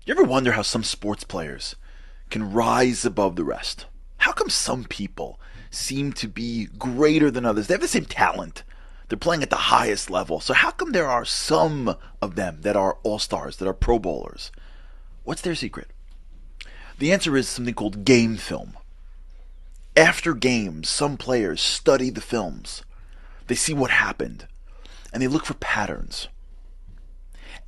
You ever wonder how some sports players can rise above the rest? How come some people seem to be greater than others? They have the same talent. They're playing at the highest level. So how come there are some of them that are all-stars, that are pro bowlers? What's their secret? The answer is something called game film. After games, some players study the films. They see what happened, and they look for patterns.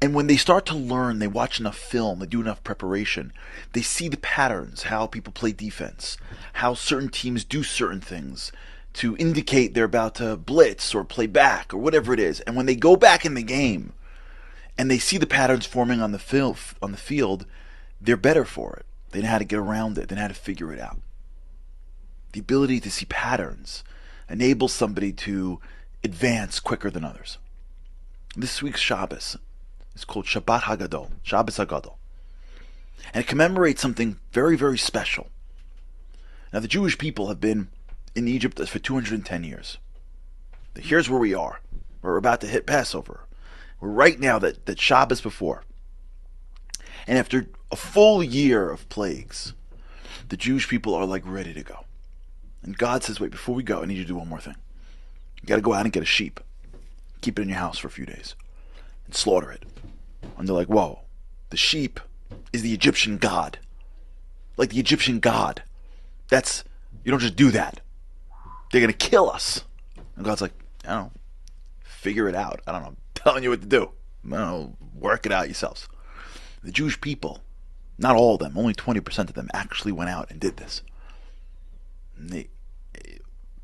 And when they start to learn, they watch enough film, they do enough preparation, they see the patterns, how people play defense, how certain teams do certain things to indicate they're about to blitz or play back or whatever it is. And when they go back in the game and they see the patterns forming on the field, they're better for it. They know how to get around it, they know how to figure it out. The ability to see patterns enables somebody to advance quicker than others. This week's Shabbos is called Shabbat Hagadol, Shabbos Hagadol. And it commemorates something very, very special. Now, the Jewish people have been in Egypt for 210 years. Here's where we are. We're about to hit Passover. We're right now that Shabbos before. And after a full year of plagues, the Jewish people are like ready to go. And God says, wait, before we go, I need you to do one more thing. You got to go out and get a sheep. Keep it in your house for a few days. And slaughter it. And they're like, whoa, the sheep is the Egyptian god. Like the Egyptian god. You don't just do that. They're going to kill us. And God's like, I don't know, figure it out. I don't know, I'm telling you what to do. I don't know, work it out yourselves. The Jewish people, not all of them, only 20% of them actually went out and did this. And they,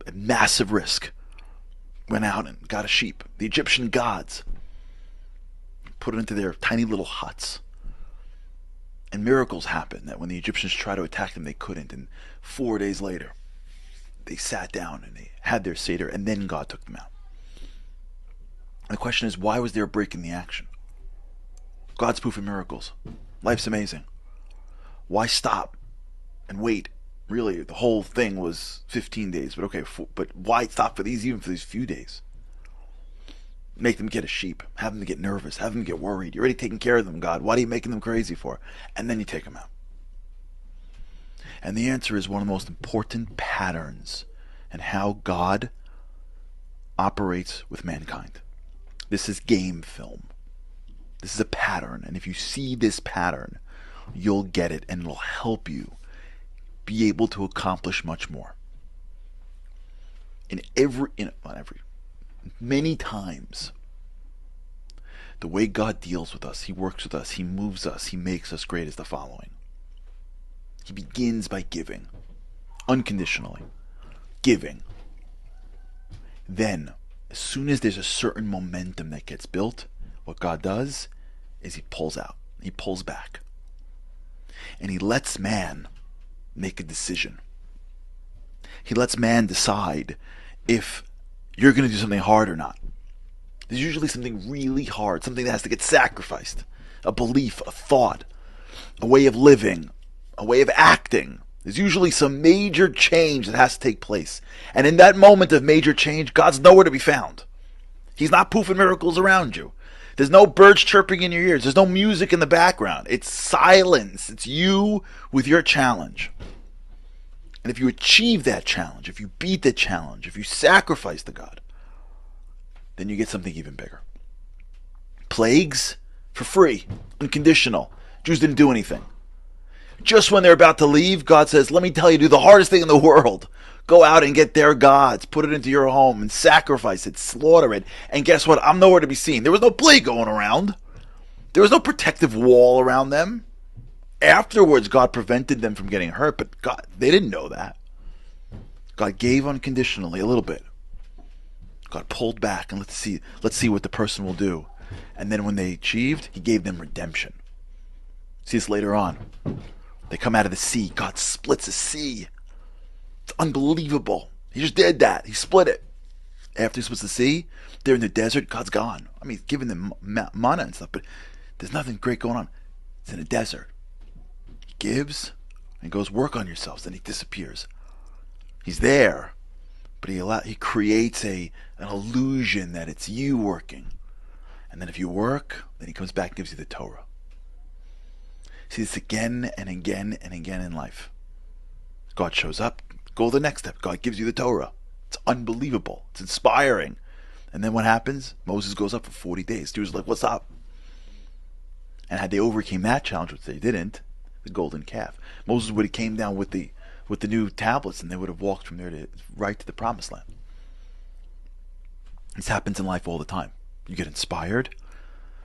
at massive risk, went out and got a sheep. The Egyptian gods put it into their tiny little huts. And miracles happened that when the Egyptians tried to attack them, they couldn't. And 4 days later, they sat down and they had their Seder, and then God took them out. And the question is, why was there a break in the action? God's proof of miracles. Life's amazing. Why stop and wait? Really, the whole thing was 15 days, but okay, but why stop even for these few days? Make them get a sheep, have them get nervous, have them get worried. You're already taking care of them, God. What are you making them crazy for? And then you take them out. And the answer is one of the most important patterns in how God operates with mankind. This is game film. This is a pattern, and if you see this pattern, you'll get it, and it'll help you be able to accomplish much more. Many times, the way God deals with us, He works with us, He moves us, He makes us great is the following. He begins by giving, unconditionally, giving. Then, as soon as there's a certain momentum that gets built, what God does is He pulls out, He pulls back. And He lets man make a decision. He lets man decide if you're going to do something hard or not. There's usually something really hard, something that has to get sacrificed. A belief, a thought, a way of living, a way of acting. There's usually some major change that has to take place. And in that moment of major change, God's nowhere to be found. He's not poofing miracles around you. There's no birds chirping in your ears. There's no music in the background. It's silence. It's you with your challenge. And if you achieve that challenge, if you beat the challenge, if you sacrifice to God, then you get something even bigger. Plagues, for free, unconditional. Jews didn't do anything. Just when they're about to leave, God says, let me tell you, do the hardest thing in the world. Go out and get their gods, put it into your home and sacrifice it, slaughter it. And guess what? I'm nowhere to be seen. There was no plague going around. There was no protective wall around them. Afterwards, God prevented them from getting hurt, but God, they didn't know that. God gave unconditionally a little bit. God pulled back and let's see what the person will do. And then when they achieved, He gave them redemption. See this later on. They come out of the sea. God splits the sea. It's unbelievable. He just did that. He split it. After He splits the sea, they're in the desert. God's gone. I mean, He's giving them manna and stuff, but there's nothing great going on. It's in a desert. He gives and goes, work on yourselves. Then He disappears. He's there, but He creates an illusion that it's you working. And then if you work, then He comes back and gives you the Torah. See this again and again and again in life. God shows up, go the next step. God gives you the Torah. It's unbelievable. It's inspiring. And then what happens? Moses goes up for 40 days. Dude's like, what's up? And had they overcame that challenge, which they didn't, the golden calf, Moses would have came down with the new tablets, and they would have walked from there to right to the promised land. This happens in life all the time. You get inspired,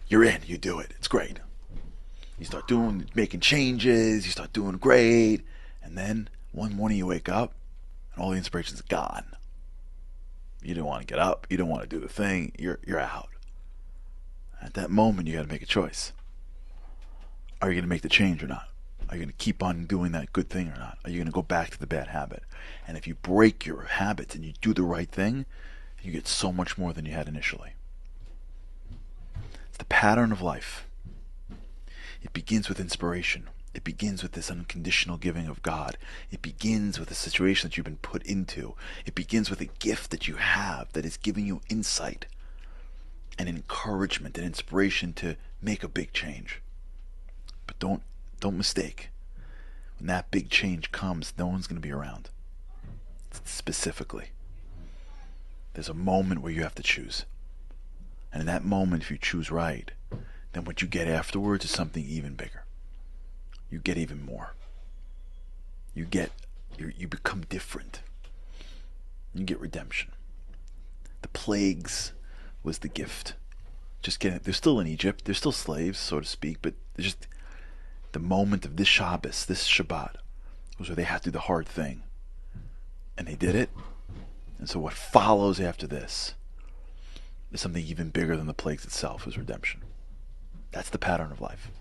you're in, you do it. It's great. You start making changes, you start doing great, and then one morning you wake up and all the inspiration's gone. You don't want to get up, you don't want to do the thing, you're out. At that moment you got to make a choice. Are you going to make the change or not? Are you going to keep on doing that good thing or not? Are you going to go back to the bad habit? And if you break your habits and you do the right thing, you get so much more than you had initially. It's the pattern of life. It begins with inspiration. It begins with this unconditional giving of God. It begins with a situation that you've been put into. It begins with a gift that you have that is giving you insight and encouragement and inspiration to make a big change. But don't mistake. When that big change comes, no one's going to be around. Specifically, there's a moment where you have to choose. And in that moment, if you choose right, then what you get afterwards is something even bigger. You get even more. You become different. You get redemption. The plagues was the gift. Just kidding. They're still in Egypt. They're still slaves, so to speak, but they're just the moment of this Shabbos, this Shabbat, was where they had to do the hard thing. And they did it. And so what follows after this is something even bigger than the plagues itself, is redemption. That's the pattern of life.